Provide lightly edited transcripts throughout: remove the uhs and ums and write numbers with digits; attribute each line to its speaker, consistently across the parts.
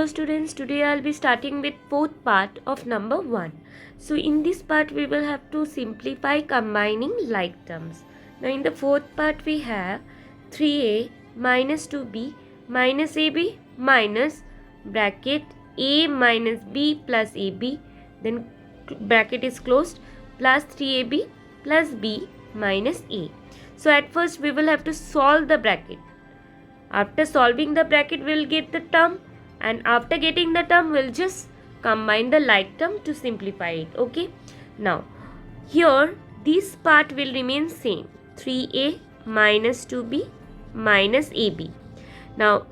Speaker 1: students, today I'll be starting with fourth part of number 1. So in this part we will have to simplify combining like terms. Now in the fourth part we have 3a minus 2b minus ab minus bracket a minus b plus ab, then bracket is closed, plus 3ab plus b minus a. So at first we will have to solve the bracket. After solving the bracket we will get the term, and after getting the term we will just combine the like term to simplify it. Okay, now here this part will remain same, 3a minus 2b minus ab. Now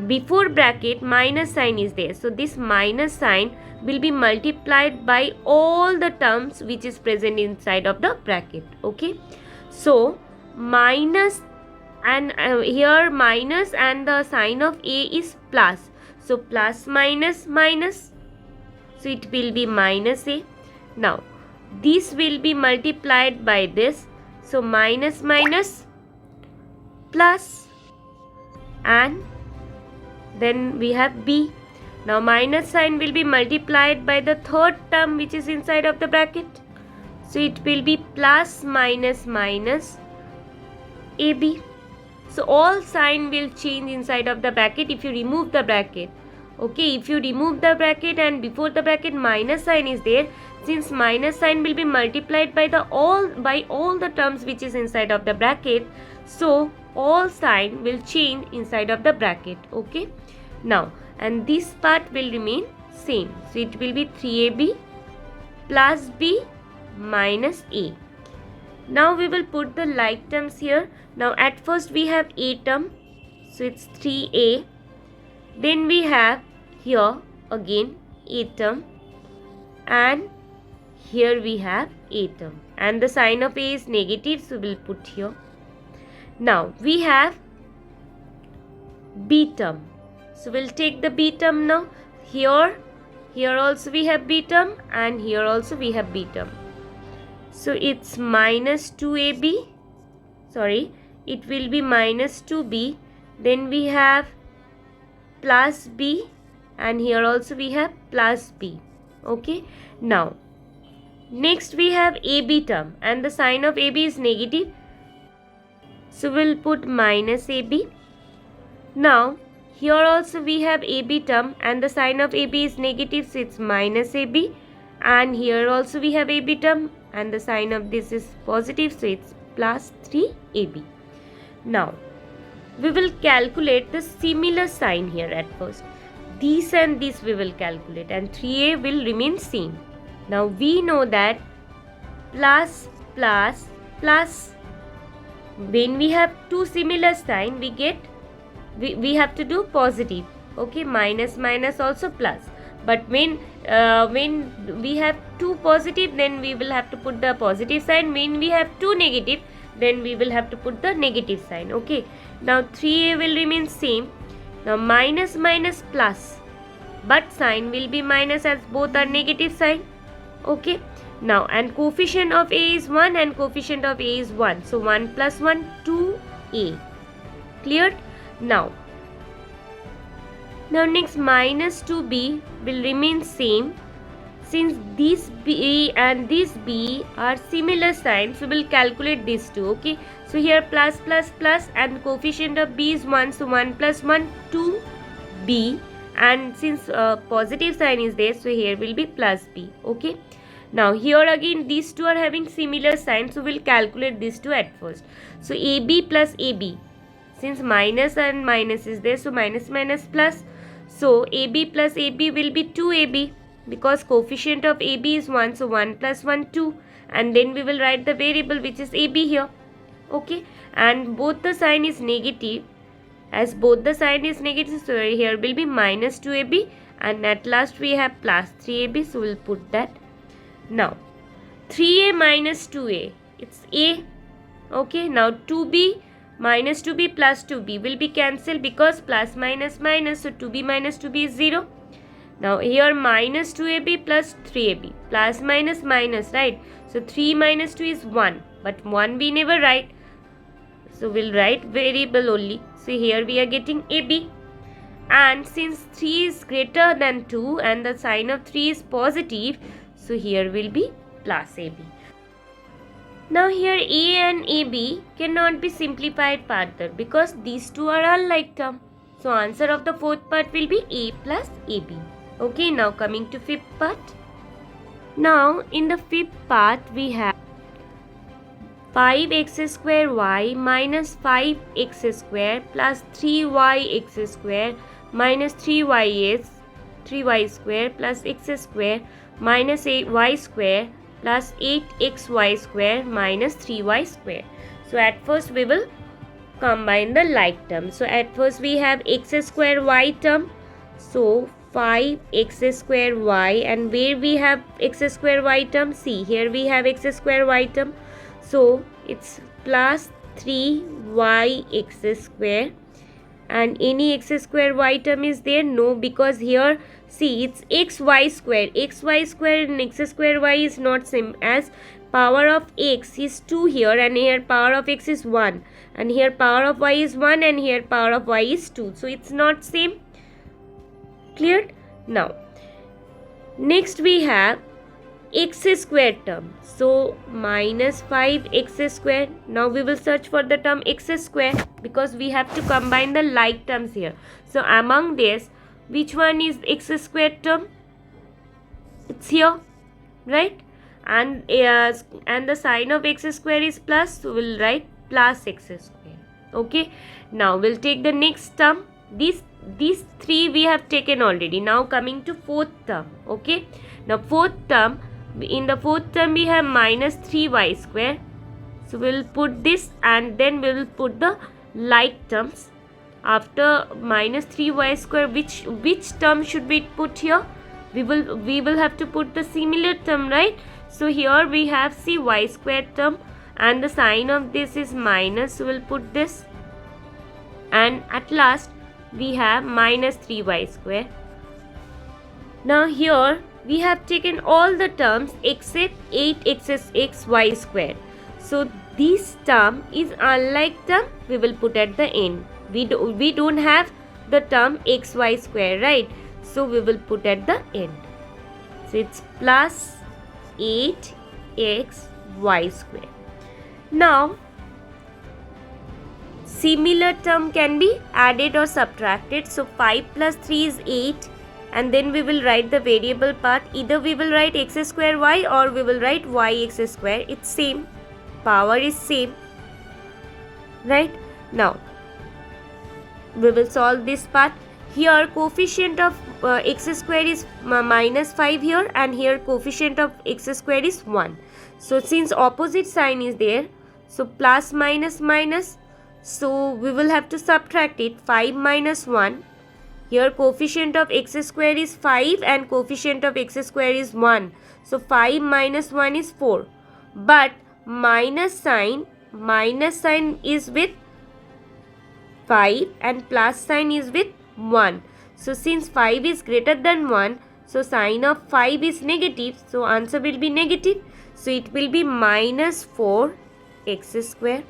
Speaker 1: before bracket minus sign is there, so this minus sign will be multiplied by all the terms which is present inside of the bracket. Okay, so minus, and here minus and the sign of a is plus, so plus minus minus, so it will be minus a. Now this will be multiplied by this, so minus minus plus, and then we have b. Now minus sign will be multiplied by the third term which is inside of the bracket, so it will be plus minus minus ab. So all sign will change inside of the bracket if you remove the bracket. Okay, if you remove the bracket and before the bracket minus sign is there, since minus sign will be multiplied by all the terms which is inside of the bracket, so all sign will change inside of the bracket. Okay, now and this part will remain same, so it will be 3ab plus b minus a. Now we will put the like terms here. Now at first we have a term, so it's 3a. Then we have here again a term, and here we have a term, and the sign of a is negative, so we'll put here. Now we have b term, so we'll take the b term now. Here also we have b term, and here also we have b term. So it's minus 2ab, sorry, it will be minus 2b, then we have plus b, and here also we have plus b. Okay, now next we have ab term, and the sign of ab is negative, so we'll put minus ab. Now here also we have ab term, and the sign of ab is negative, so it's minus ab, and here also we have ab term, and the sign of this is positive, so it's plus 3ab. Now we will calculate the similar sign here at first. This and this we will calculate, and 3a will remain same. Now we know that plus plus plus, when we have two similar sign we have to do positive. Okay, minus minus also plus, but when we have two positive, then we will have to put the positive sign. When we have two negative, then we will have to put the negative sign. Okay, now 3a will remain same. Now minus minus plus, but sign will be minus as both are negative sign. Okay, now and coefficient of a is 1 and coefficient of a is 1, so 1 plus 1 2a. Cleared? Now next minus 2b will remain same. Since this b and this b are similar signs, we will calculate these two. Okay, so here plus plus plus, and coefficient of b is 1, so 1 plus 1 2b, and since positive sign is there, so here will be plus b. Okay, now here again these two are having similar signs, so we'll calculate these two at first. So ab plus ab, since minus and minus is there, so minus minus plus, so ab plus ab will be 2ab, because coefficient of ab is 1, so 1 plus 1 2, and then we will write the variable which is ab here. Okay, and both the sign is negative, as both the sign is negative, so here will be minus 2ab, and at last we have plus 3ab, so we'll put that. Now 3a minus 2a, it's a. Okay, now 2b minus 2b plus 2b will be cancelled, because plus minus minus, so 2b minus 2b is 0. Now here minus 2ab plus 3ab, plus minus minus, right? So 3 minus 2 is 1, but 1 we never write, so we'll write variable only. So here we are getting ab. and since 3 is greater than 2 and the sign of 3 is positive, so here will be plus AB. Now here A and AB cannot be simplified further because these two are unlike term. So answer of the fourth part will be A plus AB. Okay, now coming to fifth part. Now in the fifth part we have 5x square y minus 5x square plus 3yx square minus 3y square plus x square minus 8y square plus 8xy square minus 3y square. So at first we will combine the like terms. So at first we have x square y term. So 5x square y, and where we have x square y term? See, here we have x square y term. So it's plus 3yx square, and any x square y term is there? No, because here see it's xy square. Xy square and x square y is not same, as power of x is 2 here, and here power of x is 1, and here power of y is 1, and here power of y is 2. So it's not same. Cleared? Now next we have x square term. So minus 5x square. Now we will search for the term x square because we have to combine the like terms here. So among this, which one is x square term? It's here, right? And the sign of x square is plus, so we'll write plus x square. Okay. Now we'll take the next term. These three we have taken already. Now coming to fourth term. Okay. Now fourth term. In the fourth term we have minus 3y square. So we will put this, and then we will put the like terms. After minus 3y square, which term should we put here? We will have to put the similar term, right? So here we have y square term, and the sign of this is minus, so we'll put this, and at last we have minus 3y square. Now here we have taken all the terms except 8xy square. So this term is unlike term, we will put at the end. We don't have the term xy square, right? So we will put at the end. So it's plus 8xy square. Now similar term can be added or subtracted. So 5 plus 3 is 8. And then we will write the variable part. Either we will write x square y, or we will write yx square. It's same. Power is same. Right? Now we will solve this part. Here coefficient of x square is minus 5 here, and here coefficient of x square is 1. So since opposite sign is there, so plus minus minus, so we will have to subtract it. 5 minus 1. Here coefficient of x square is 5 and coefficient of x square is 1. So 5 minus 1 is 4. But minus sign is with 5 and plus sign is with 1. So since 5 is greater than 1, so sign of 5 is negative. So answer will be negative. So it will be minus 4x square.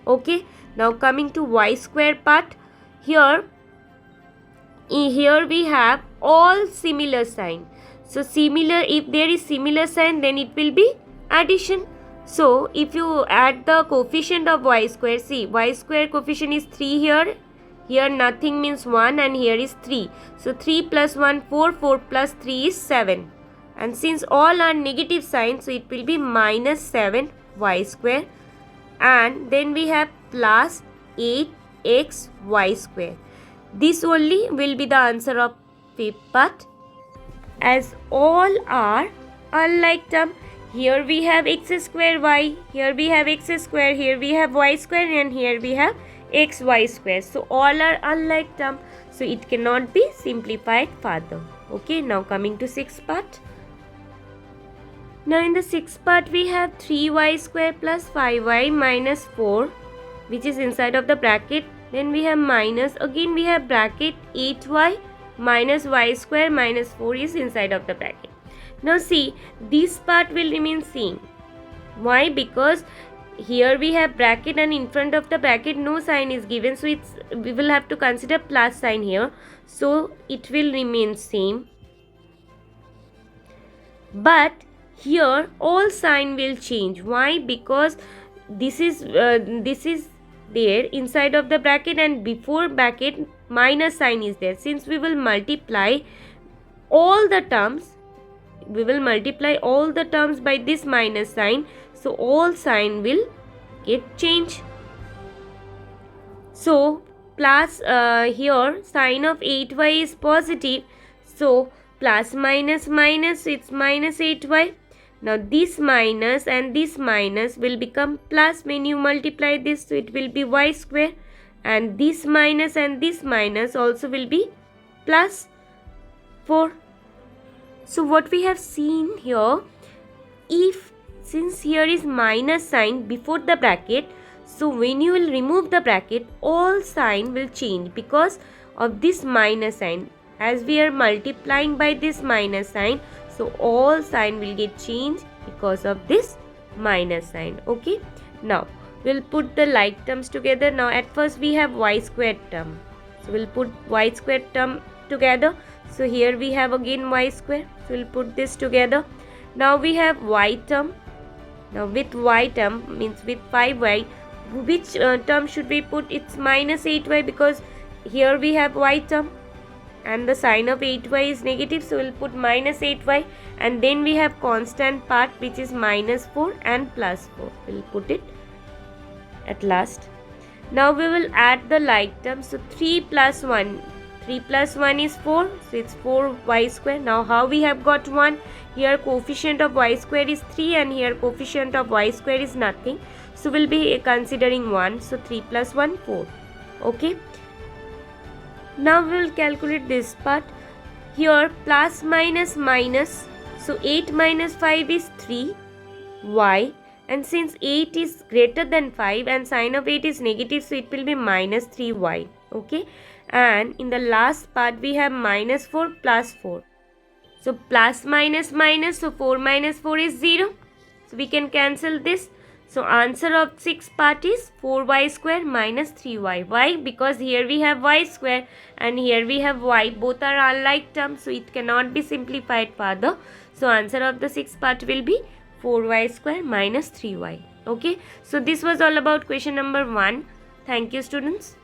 Speaker 1: Okay. Now coming to y square part. Here we have all similar sign. So similar, if there is similar sign, then it will be addition. So if you add the coefficient of y square, see y square coefficient is 3 here. Here nothing means 1, and here is 3. So 3 plus 1 4, 4 plus 3 is 7. And since all are negative signs, so it will be minus 7 y square. And then we have plus 8xy square. This only will be the answer of fifth part, as all are unlike term. Here we have x square y, here we have x square, here we have y square, and here we have xy square. So all are unlike term, so it cannot be simplified further. Okay, now coming to sixth part. Now in the sixth part we have 3y square plus 5y minus 4, which is inside of the bracket. Then we have minus, again we have bracket 8y minus y square minus 4 is inside of the bracket. Now see, this part will remain same. Why? Because here we have bracket and in front of the bracket no sign is given, so we will have to consider plus sign here, so it will remain same. But here all sign will change. Why? Because this is there inside of the bracket, and before bracket minus sign is there. Since we will multiply all the terms, by this minus sign, so all sign will get changed. So plus here sign of 8y is positive, so plus minus minus, it's minus 8y. Now this minus and this minus will become plus when you multiply this, so it will be y square, and this minus and this minus also will be plus 4. So what we have seen here, since here is minus sign before the bracket, so when you will remove the bracket, all sign will change because of this minus sign. As we are multiplying by this minus sign, so all sign will get changed because of this minus sign. Okay. Now we'll put the like terms together. Now at first we have y squared term, so we'll put y squared term together. So here we have again y square, so we'll put this together. Now we have y term. Now with y term means with 5y, which term should we put? It's minus 8y, because here we have y term and the sign of 8y is negative, so we'll put minus 8y, and then we have constant part which is minus 4 and plus 4. We'll put it at last. Now we will add the like terms. So 3 plus 1 is 4, so it's 4y square. Now how we have got 1? Here coefficient of y square is 3 and here coefficient of y square is nothing, so we'll be considering 1. So 3 plus 1, 4. Okay. Now we will calculate this part. Here plus minus minus, so 8 minus 5 is 3y, and since 8 is greater than 5 and sign of 8 is negative, so it will be minus 3y. Okay. And in the last part we have minus 4 plus 4. So plus minus minus, so 4 minus 4 is 0. So we can cancel this. So answer of 6th part is 4y square minus 3y. Why? Because here we have y square and here we have y. Both are unlike terms, so it cannot be simplified further. So answer of the 6th part will be 4y square minus 3y. Okay. So this was all about question number 1. Thank you, students.